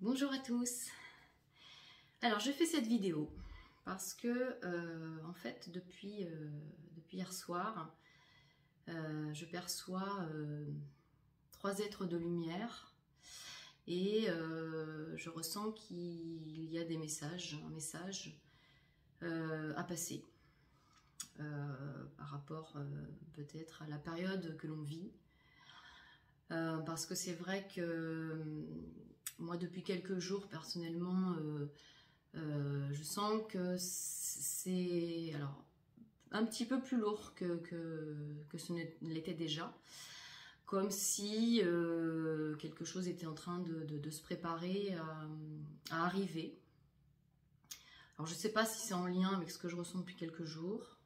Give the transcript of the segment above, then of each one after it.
Bonjour à tous. Alors je fais cette vidéo parce que en fait depuis hier soir je perçois 3 êtres de lumière et je ressens qu'il y a des messages, un message à passer par rapport peut-être à la période que l'on vit. Parce que c'est vrai que moi depuis quelques jours personnellement je sens que c'est alors un petit peu plus lourd que ce ne l'était déjà, comme si quelque chose était en train de se préparer à arriver. Alors je ne sais pas si c'est en lien avec ce que je ressens depuis quelques jours.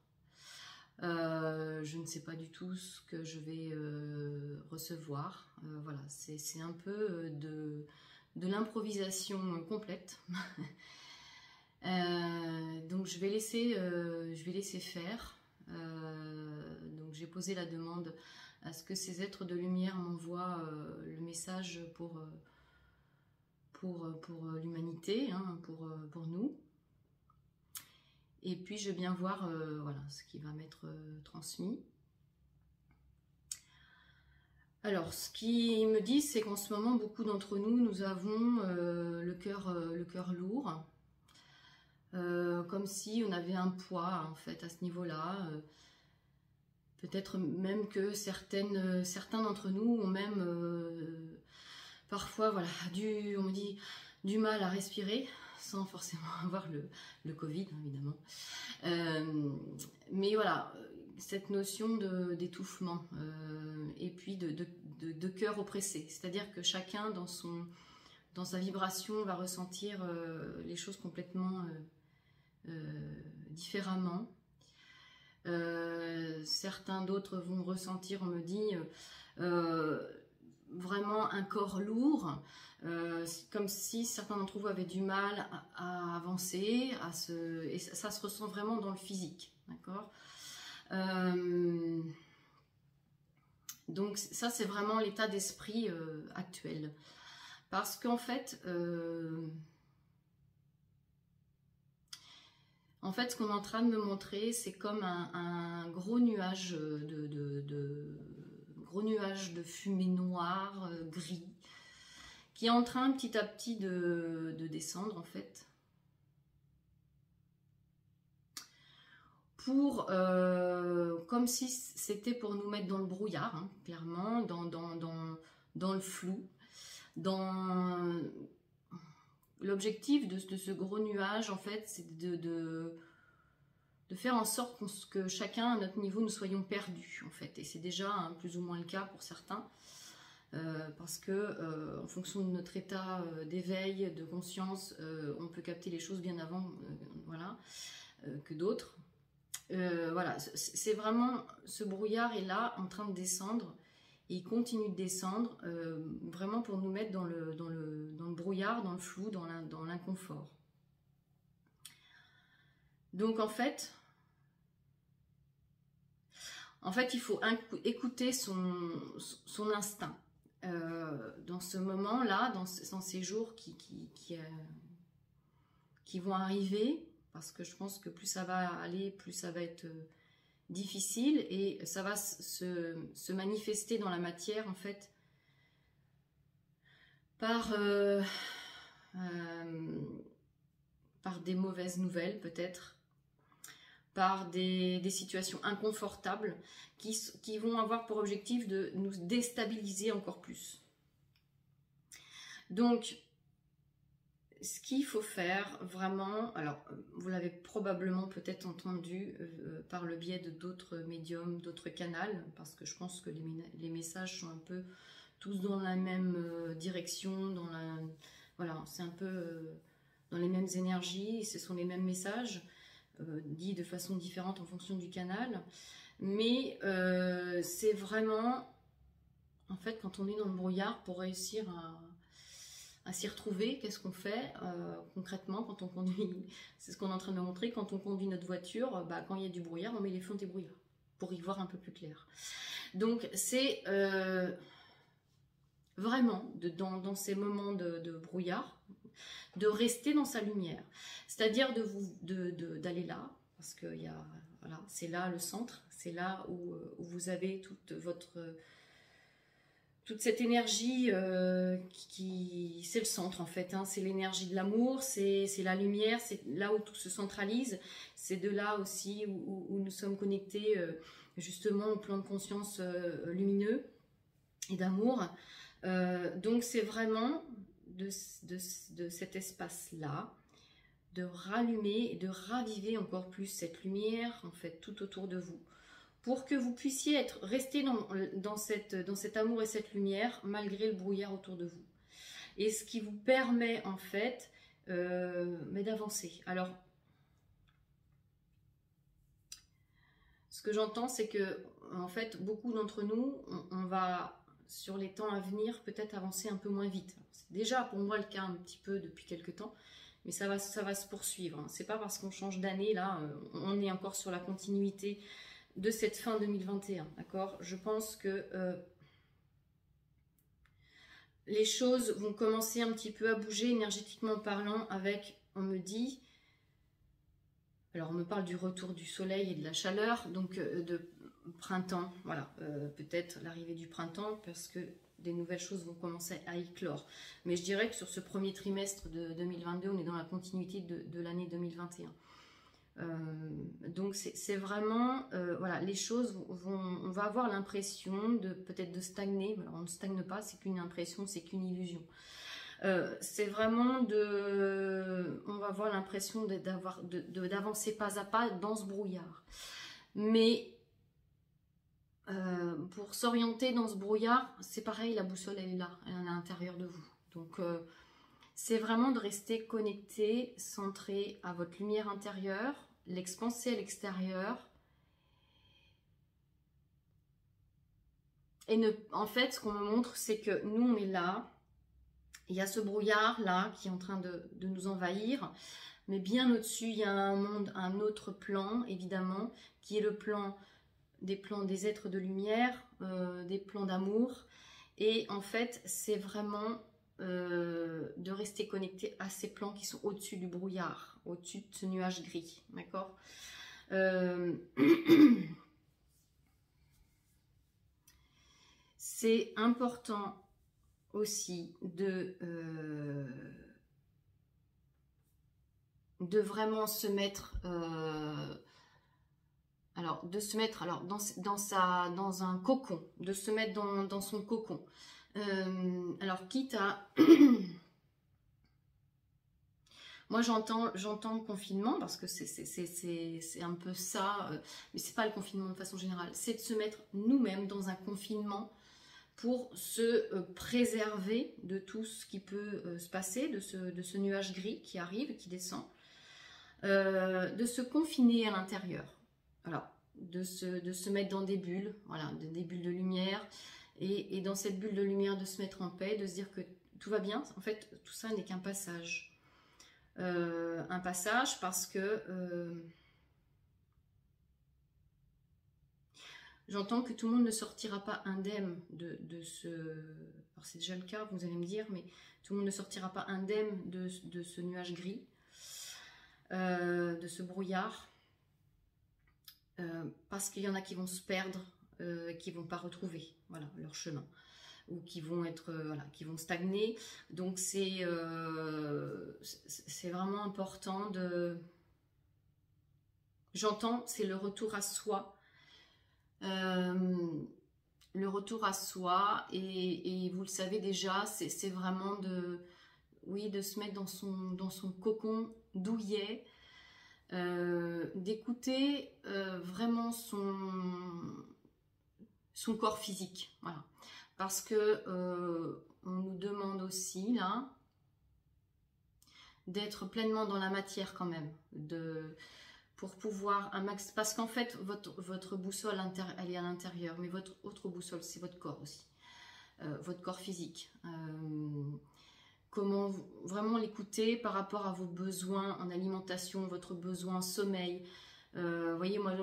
Je ne sais pas du tout ce que je vais recevoir. Voilà, c'est un peu de l'improvisation complète. Donc je vais laisser faire. Donc j'ai posé la demande à ce que ces êtres de lumière m'envoient le message pour l'humanité, hein, pour nous. Et puis je vais bien voir voilà, ce qui va m'être transmis. Alors, ce qui me dit, c'est qu'en ce moment, beaucoup d'entre nous, nous avons le cœur lourd, comme si on avait un poids en fait à ce niveau-là. Peut-être même que certains d'entre nous ont même parfois, voilà, on me dit, du mal à respirer, sans forcément avoir le Covid, évidemment. Mais voilà, cette notion d'étouffement et puis de cœur oppressé. C'est-à-dire que chacun, dans sa vibration, va ressentir les choses complètement différemment. Certains d'autres vont ressentir, on me dit, vraiment un corps lourd, comme si certains d'entre vous avaient du mal à avancer, et ça se ressent vraiment dans le physique, d'accord. Donc ça c'est vraiment l'état d'esprit actuel, parce qu'en fait, ce qu'on est en train de me montrer, c'est comme un gros nuage de fumée noire, gris, qui est en train petit à petit de descendre en fait. Comme si c'était pour nous mettre dans le brouillard, hein, clairement, dans le flou, dans l'objectif de ce gros nuage, en fait, c'est de faire en sorte que chacun, à notre niveau, nous soyons perdus, en fait. Et c'est déjà hein, plus ou moins le cas pour certains, parce que en fonction de notre état d'éveil, de conscience, on peut capter les choses bien avant, voilà, que d'autres. Voilà, c'est vraiment, ce brouillard est là, en train de descendre, et il continue de descendre, vraiment pour nous mettre dans le brouillard, dans le flou, dans l'inconfort. Donc en fait, il faut écouter son instinct. Dans ce moment-là, dans ces jours qui vont arriver, parce que je pense que plus ça va aller, plus ça va être difficile, et ça va se manifester dans la matière, en fait, par des mauvaises nouvelles, peut-être, par des situations inconfortables qui vont avoir pour objectif de nous déstabiliser encore plus. Donc, ce qu'il faut faire vraiment, alors vous l'avez probablement peut-être entendu par le biais de d'autres médiums, d'autres canaux, parce que je pense que les messages sont un peu tous dans la même direction, voilà, c'est un peu dans les mêmes énergies, ce sont les mêmes messages, dits de façon différente en fonction du canal, mais c'est vraiment, en fait, quand on est dans le brouillard, pour réussir à s'y retrouver, qu'est-ce qu'on fait concrètement quand on conduit? C'est ce qu'on est en train de montrer, quand on conduit notre voiture, bah, quand il y a du brouillard, on met les feux anti-brouillard pour y voir un peu plus clair. Donc c'est vraiment dans ces moments de brouillard, de rester dans sa lumière. C'est-à-dire d'aller là, parce que voilà, c'est là le centre, c'est là où vous avez toute cette énergie c'est le centre en fait, hein, c'est l'énergie de l'amour, c'est la lumière, c'est là où tout se centralise, c'est de là aussi où nous sommes connectés justement au plan de conscience lumineux et d'amour. Donc c'est vraiment de cet espace-là, de rallumer et de raviver encore plus cette lumière en fait tout autour de vous, pour que vous puissiez rester dans cet amour et cette lumière malgré le brouillard autour de vous. Et ce qui vous permet en fait d'avancer. Alors, ce que j'entends, c'est que en fait, beaucoup d'entre nous, on va sur les temps à venir peut-être avancer un peu moins vite. C'est déjà pour moi le cas un petit peu depuis quelques temps, mais ça va se poursuivre. C'est pas parce qu'on change d'année là, on est encore sur la continuité de cette fin 2021, d'accord? Je pense que les choses vont commencer un petit peu à bouger énergétiquement parlant avec, on me dit, alors on me parle du retour du soleil et de la chaleur, donc de printemps, voilà, peut-être l'arrivée du printemps, parce que des nouvelles choses vont commencer à éclore. Mais je dirais que sur ce premier trimestre de 2022, on est dans la continuité de l'année 2021. Donc c'est vraiment, voilà, les choses on va avoir l'impression peut-être de stagner, mais alors on ne stagne pas, c'est qu'une impression, c'est qu'une illusion. C'est vraiment on va avoir l'impression d'avancer pas à pas dans ce brouillard. Mais pour s'orienter dans ce brouillard, c'est pareil, la boussole elle est là, elle est à l'intérieur de vous. Donc c'est vraiment de rester connecté, centré à votre lumière intérieure, l'expanser à l'extérieur. Et en fait, ce qu'on me montre, c'est que nous, on est là. Il y a ce brouillard là qui est en train de nous envahir. Mais bien au-dessus, il y a un monde, un autre plan, évidemment, qui est le plan des êtres de lumière, des plans d'amour. Et en fait, c'est vraiment de rester connecté à ces plans qui sont au-dessus du brouillard, au-dessus de ce nuage gris, d'accord? C'est important aussi de vraiment se mettre dans un cocon, de se mettre dans son cocon. Alors quitte à moi j'entends confinement, parce que c'est un peu ça, mais c'est pas le confinement de façon générale, c'est de se mettre nous-mêmes dans un confinement pour se préserver de tout ce qui peut se passer, de ce nuage gris qui arrive, qui descend, de se confiner à l'intérieur, alors de se mettre dans des bulles, voilà, des bulles de lumière, et dans cette bulle de lumière de se mettre en paix, de se dire que tout va bien. En fait, tout ça n'est qu'un passage. Un passage parce que j'entends que tout le monde ne sortira pas indemne de ce... Alors c'est déjà le cas, vous allez me dire, mais tout le monde ne sortira pas indemne de ce nuage gris, de ce brouillard, parce qu'il y en a qui vont se perdre, qui ne vont pas retrouver, voilà, leur chemin, ou qui vont être, voilà, qui vont stagner. Donc c'est vraiment important de... J'entends, c'est le retour à soi. Le retour à soi, et vous le savez déjà, c'est vraiment de se mettre dans son cocon douillet, d'écouter vraiment son corps physique, voilà. Parce que on nous demande aussi là d'être pleinement dans la matière quand même, pour pouvoir un max, parce qu'en fait votre boussole elle est à l'intérieur, mais votre autre boussole c'est votre corps aussi, votre corps physique. Comment vraiment l'écouter par rapport à vos besoins en alimentation, votre besoin en sommeil, Vous voyez, moi,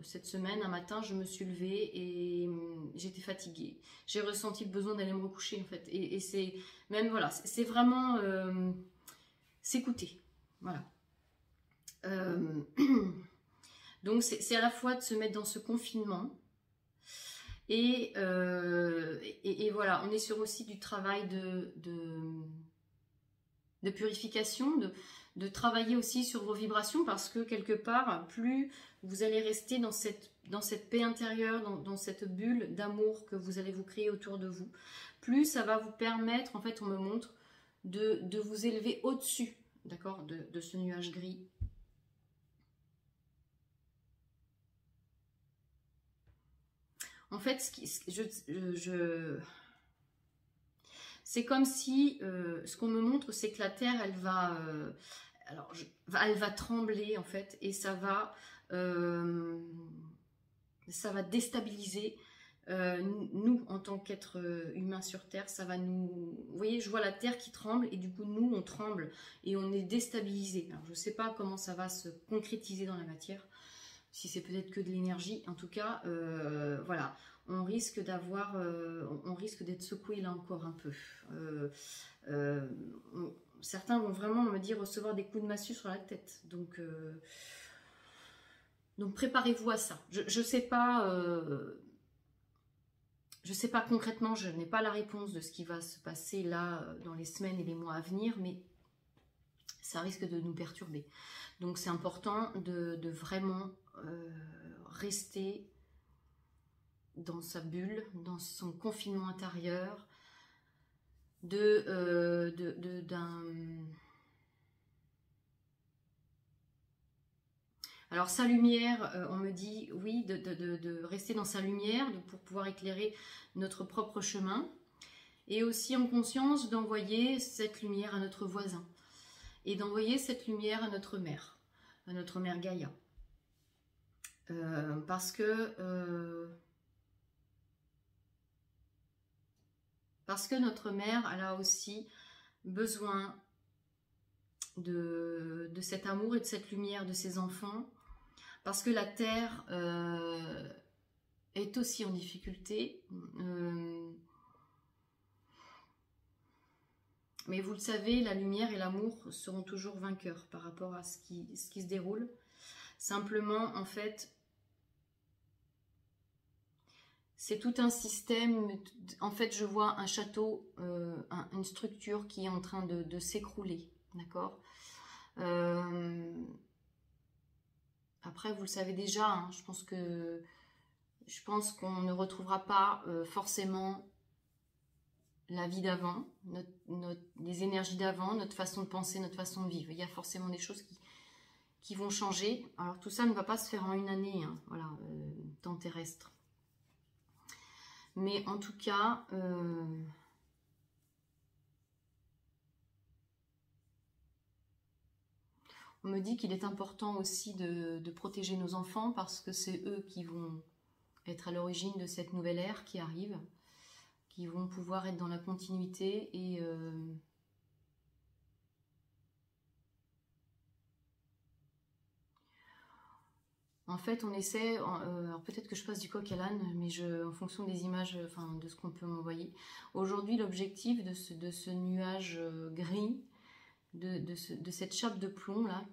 cette semaine, un matin, je me suis levée et j'étais fatiguée. J'ai ressenti le besoin d'aller me recoucher, en fait. Et c'est même, voilà, c'est vraiment s'écouter. Voilà. Donc, c'est à la fois de se mettre dans ce confinement. Et voilà, on est sur aussi du travail de purification, de travailler aussi sur vos vibrations, parce que quelque part, plus vous allez rester dans cette paix intérieure, dans cette bulle d'amour que vous allez vous créer autour de vous, plus ça va vous permettre, en fait, on me montre, de vous élever au-dessus, d'accord, de ce nuage gris. En fait, c'est comme si, ce qu'on me montre, c'est que la Terre, elle va, elle va trembler, en fait, et ça va déstabiliser nous, en tant qu'être humain sur Terre. Ça va nous... Vous voyez, je vois la Terre qui tremble, et du coup, nous, on tremble, et on est déstabilisé. Alors, je ne sais pas comment ça va se concrétiser dans la matière, si c'est peut-être que de l'énergie. En tout cas, voilà, on risque d'avoir, on risque d'être secoué là encore un peu. Certains vont vraiment me dire recevoir des coups de massue sur la tête. Donc préparez-vous à ça. Je sais pas. Je sais pas concrètement, je n'ai pas la réponse de ce qui va se passer là dans les semaines et les mois à venir, mais ça risque de nous perturber. Donc c'est important de vraiment rester dans sa bulle, dans son confinement intérieur, Alors sa lumière, on me dit, oui, de rester dans sa lumière, pour pouvoir éclairer notre propre chemin, et aussi en conscience d'envoyer cette lumière à notre voisin, et d'envoyer cette lumière à notre mère Gaïa. Parce que notre mère, elle a aussi besoin de cet amour et de cette lumière de ses enfants, parce que la Terre est aussi en difficulté. Mais vous le savez, la lumière et l'amour seront toujours vainqueurs par rapport à ce qui se déroule. Simplement, en fait, c'est tout un système. En fait, je vois un château, une structure qui est en train de s'écrouler. D'accord ? Après, vous le savez déjà, hein, je pense qu'on ne retrouvera pas forcément la vie d'avant, les énergies d'avant, notre façon de penser, notre façon de vivre. Il y a forcément des choses qui vont changer. Alors tout ça ne va pas se faire en une année, hein, voilà, temps terrestre. Mais en tout cas, on me dit qu'il est important aussi de protéger nos enfants, parce que c'est eux qui vont être à l'origine de cette nouvelle ère qui arrive, qui vont pouvoir être dans la continuité et en fait on essaie, alors peut-être que je passe du coq à l'âne, mais en fonction des images, enfin de ce qu'on peut m'envoyer. Aujourd'hui, l'objectif de ce nuage gris, de cette chape de plomb là,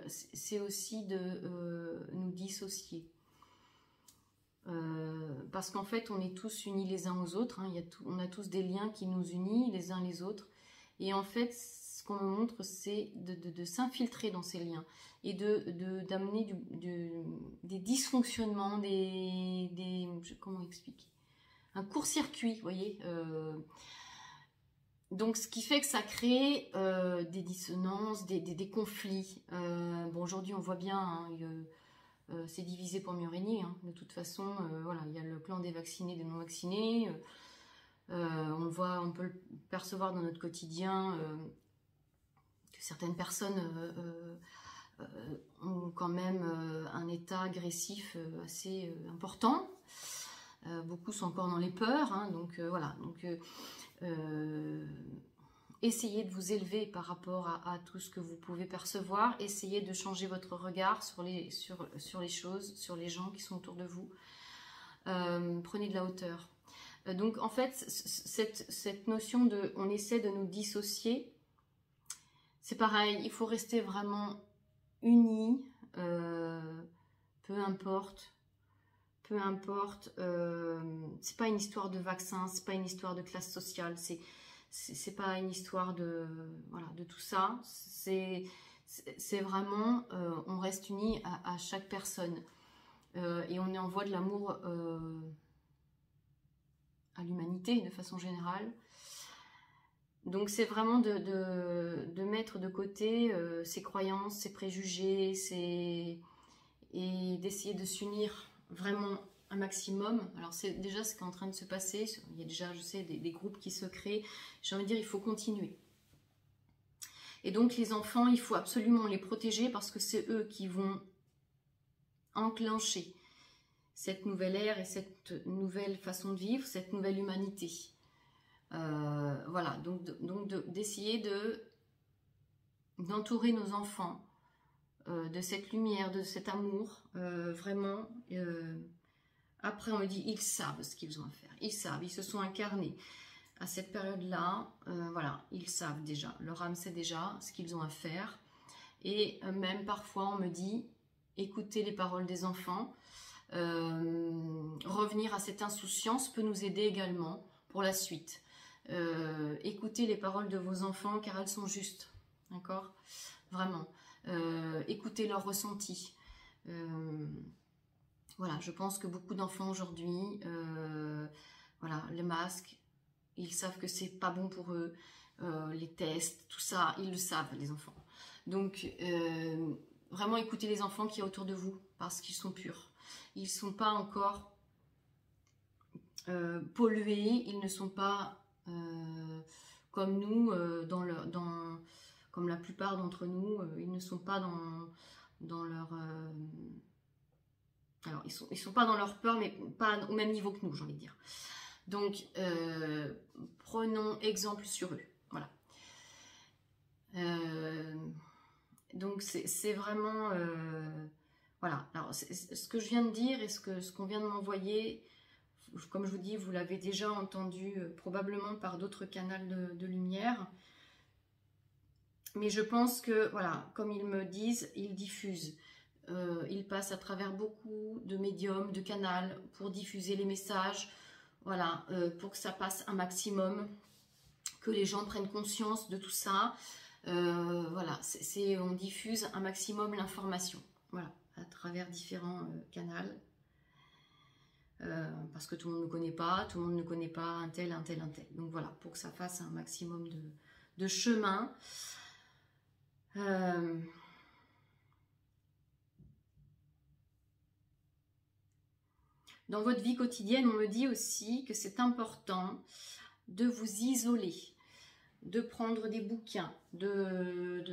c'est aussi de nous dissocier. Parce qu'en fait on est tous unis les uns aux autres, hein, on a tous des liens qui nous unissent les uns les autres, et en fait ce qu'on me montre, c'est de s'infiltrer dans ces liens et d'amener des dysfonctionnements, comment expliquer, un court-circuit, vous voyez, donc ce qui fait que ça crée des dissonances, des conflits. Bon, aujourd'hui on voit bien, hein, c'est divisé pour mieux régner, hein. De toute façon, voilà, il y a le clan des vaccinés, des non vaccinés. On peut le percevoir dans notre quotidien, que certaines personnes ont quand même un état agressif assez important. Beaucoup sont encore dans les peurs, hein, donc voilà. Donc essayez de vous élever par rapport à tout ce que vous pouvez percevoir. Essayez de changer votre regard sur les choses, sur les gens qui sont autour de vous. Prenez de la hauteur. Donc en fait, cette notion de on essaie de nous dissocier, c'est pareil, il faut rester vraiment unis, peu importe, c'est pas une histoire de vaccin, c'est pas une histoire de classe sociale, c'est pas une histoire de, voilà, de tout ça, c'est vraiment, on reste unis à chaque personne, et on envoie de l'amour à l'humanité de façon générale. Donc c'est vraiment de mettre de côté ses croyances, ses préjugés, et d'essayer de s'unir vraiment un maximum. Alors c'est déjà ce qui est en train de se passer, il y a déjà, je sais, des groupes qui se créent. J'ai envie de dire, il faut continuer. Et donc les enfants, il faut absolument les protéger parce que c'est eux qui vont enclencher cette nouvelle ère et cette nouvelle façon de vivre, cette nouvelle humanité. Voilà, donc d'essayer d'entourer nos enfants de cette lumière, de cet amour, vraiment. Après, on me dit, ils savent ce qu'ils ont à faire, ils savent, ils se sont incarnés à cette période-là, voilà, ils savent déjà, leur âme sait déjà ce qu'ils ont à faire. Et même parfois, on me dit, écoutez les paroles des enfants. Revenir à cette insouciance peut nous aider également pour la suite. Écoutez les paroles de vos enfants car elles sont justes, d'accord, vraiment. Écoutez leurs ressentis. Voilà, je pense que beaucoup d'enfants aujourd'hui, voilà, le masque, ils savent que c'est pas bon pour eux, les tests, tout ça, ils le savent, les enfants. Donc vraiment écoutez les enfants qui sont autour de vous parce qu'ils sont purs. Ils ne sont pas encore pollués, ils ne sont pas comme nous, comme la plupart d'entre nous, ils ne sont pas dans leur... alors, ils sont pas dans leur peur, mais pas au même niveau que nous, j'ai envie de dire. Donc, prenons exemple sur eux. Voilà. Donc, c'est vraiment... voilà. Alors, ce que je viens de dire et ce qu'on vient de m'envoyer, comme je vous dis, vous l'avez déjà entendu probablement par d'autres canaux de lumière. Mais je pense que, voilà, comme ils me disent, ils diffusent. Ils passent à travers beaucoup de médiums, de canaux pour diffuser les messages. Voilà, pour que ça passe un maximum, que les gens prennent conscience de tout ça. Voilà, on diffuse un maximum l'information. Voilà, à travers différents canaux. Parce que tout le monde ne connaît pas, tout le monde ne connaît pas un tel. Donc voilà, pour que ça fasse un maximum de chemin. Dans votre vie quotidienne, on me dit aussi que c'est important de vous isoler, de prendre des bouquins, de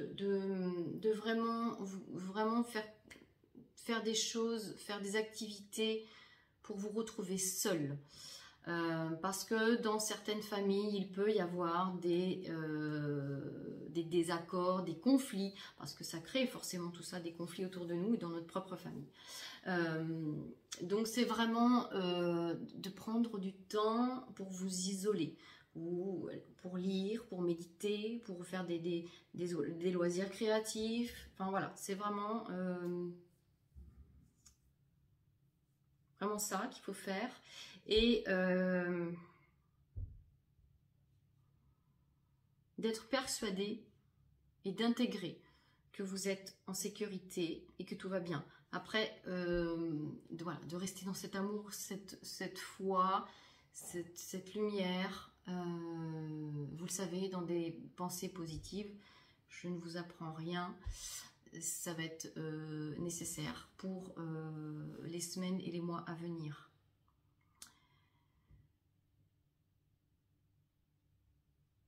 vraiment faire des choses, faire des activités pour vous retrouver seul. Parce que dans certaines familles, il peut y avoir des désaccords, des conflits, parce que ça crée forcément tout ça, des conflits autour de nous et dans notre propre famille. Donc c'est vraiment de prendre du temps pour vous isoler, ou pour lire, pour méditer, pour faire des loisirs créatifs. Enfin voilà, c'est vraiment ça qu'il faut faire. Et d'être persuadé et d'intégrer que vous êtes en sécurité et que tout va bien. Après, voilà, de rester dans cet amour, cette foi, cette lumière, vous le savez, dans des pensées positives. Je ne vous apprends rien. Ça va être nécessaire pour les semaines et les mois à venir.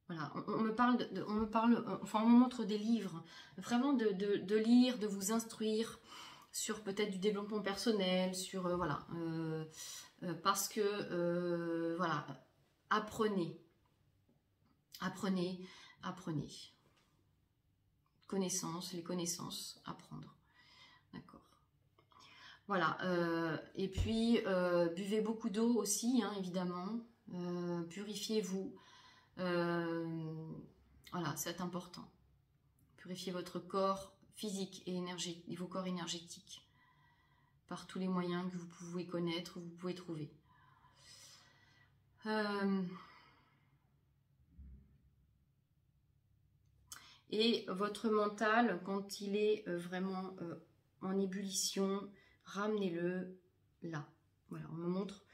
Voilà, on me montre des livres, vraiment de lire, de vous instruire sur peut-être du développement personnel, sur voilà, parce que voilà, apprenez apprenez. Connaissances, les connaissances, apprendre. D'accord. Voilà. Et puis, buvez beaucoup d'eau aussi, hein, évidemment. Purifiez-vous. Voilà, c'est important. Purifiez votre corps physique et énergétique, et vos corps énergétiques par tous les moyens que vous pouvez connaître, vous pouvez trouver. Et votre mental, quand il est vraiment en ébullition, ramenez-le là. Voilà, on me montre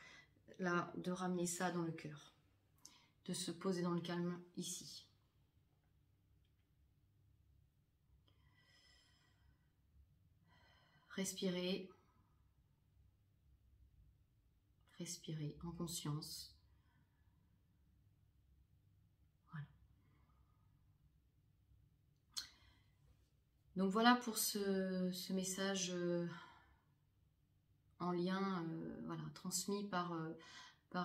là de ramener ça dans le cœur, de se poser dans le calme ici. Respirez. Respirez en conscience. Voilà. Donc voilà pour ce message en lien, voilà, transmis par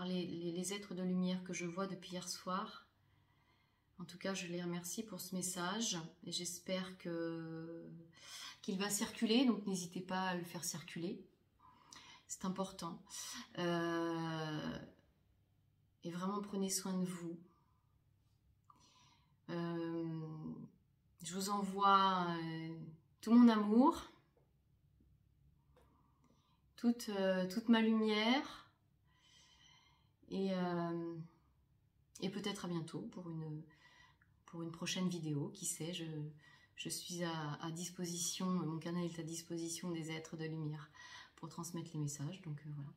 les êtres de lumière que je vois depuis hier soir. En tout cas, je les remercie pour ce message et j'espère qu'il va circuler, donc n'hésitez pas à le faire circuler. C'est important. Et vraiment, prenez soin de vous. Je vous envoie tout mon amour, toute ma lumière et peut-être à bientôt pour une prochaine vidéo. Qui sait, je suis à disposition, mon canal est à disposition des êtres de lumière pour transmettre les messages. Donc voilà.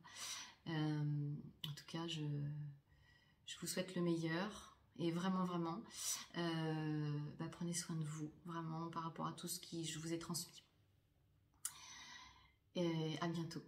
En tout cas, je vous souhaite le meilleur. Et vraiment, vraiment, prenez soin de vous, vraiment, par rapport à tout ce que je vous ai transmis. Et à bientôt.